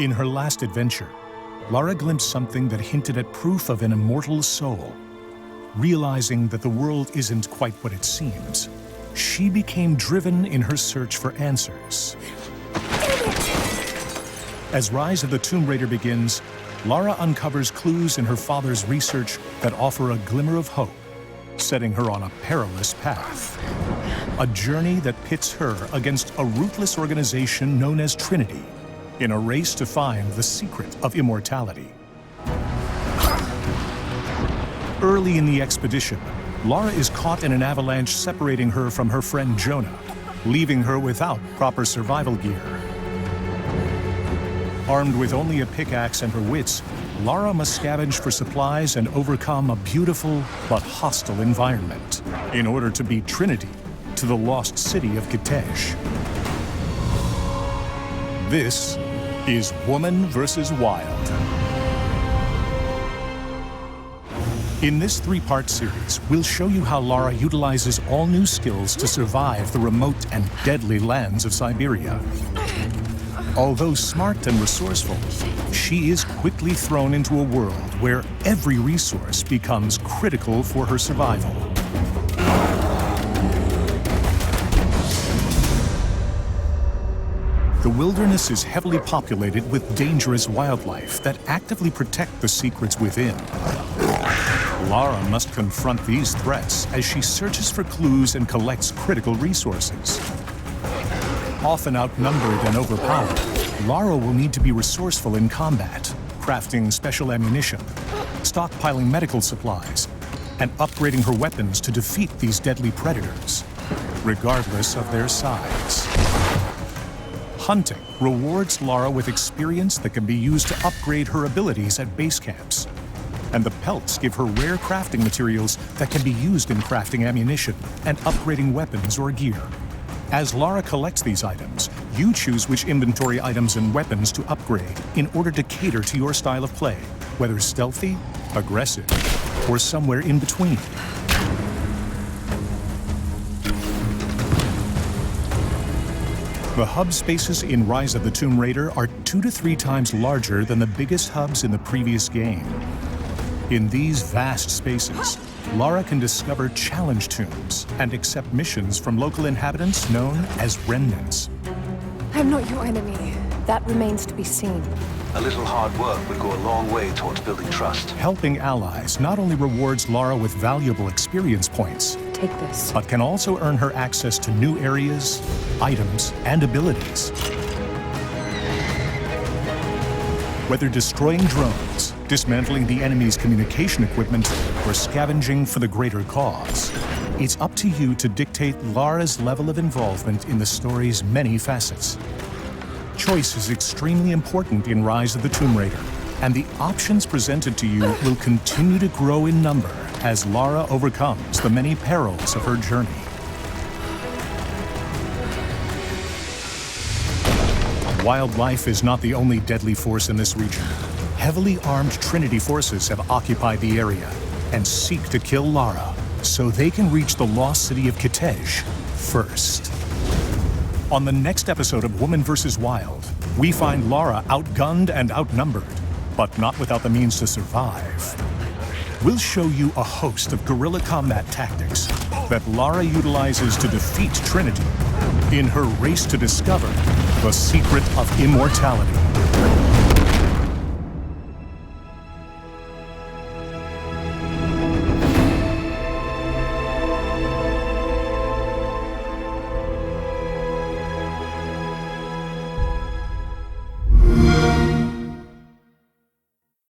In her last adventure, Lara glimpsed something that hinted at proof of an immortal soul. Realizing that the world isn't quite what it seems, she became driven in her search for answers. As Rise of the Tomb Raider begins, Lara uncovers clues in her father's research that offer a glimmer of hope, setting her on a perilous path. A journey that pits her against a ruthless organization known as Trinity, in a race to find the secret of immortality. Early in the expedition, Lara is caught in an avalanche separating her from her friend Jonah, leaving her without proper survival gear. Armed with only a pickaxe and her wits, Lara must scavenge for supplies and overcome a beautiful but hostile environment in order to beat Trinity to the lost city of Kitej. This is Woman vs. Wild. In this three-part series, we'll show you how Lara utilizes all new skills to survive the remote and deadly lands of Siberia. Although smart and resourceful, she is quickly thrown into a world where every resource becomes critical for her survival. The wilderness is heavily populated with dangerous wildlife that actively protect the secrets within. Lara must confront these threats as she searches for clues and collects critical resources. Often outnumbered and overpowered, Lara will need to be resourceful in combat, crafting special ammunition, stockpiling medical supplies, and upgrading her weapons to defeat these deadly predators, regardless of their size. Hunting rewards Lara with experience that can be used to upgrade her abilities at base camps. And the pelts give her rare crafting materials that can be used in crafting ammunition and upgrading weapons or gear. As Lara collects these items, you choose which inventory items and weapons to upgrade in order to cater to your style of play, whether stealthy, aggressive, or somewhere in between. The hub spaces in Rise of the Tomb Raider are 2 to 3 times larger than the biggest hubs in the previous game. In these vast spaces, Lara can discover challenge tombs and accept missions from local inhabitants known as remnants. I'm not your enemy. That remains to be seen. A little hard work would go a long way towards building trust. Helping allies not only rewards Lara with valuable experience points, Take this. but can also earn her access to new areas, items, and abilities. Whether destroying drones, dismantling the enemy's communication equipment, or scavenging for the greater cause, it's up to you to dictate Lara's level of involvement in the story's many facets. Choice is extremely important in Rise of the Tomb Raider, and the options presented to you will continue to grow in number as Lara overcomes the many perils of her journey. Wildlife is not the only deadly force in this region. Heavily armed Trinity forces have occupied the area and seek to kill Lara so they can reach the lost city of Kitej first. On the next episode of Woman vs. Wild, we find Lara outgunned and outnumbered, but not without the means to survive. We'll show you a host of guerrilla combat tactics that Lara utilizes to defeat Trinity in her race to discover the secret of immortality.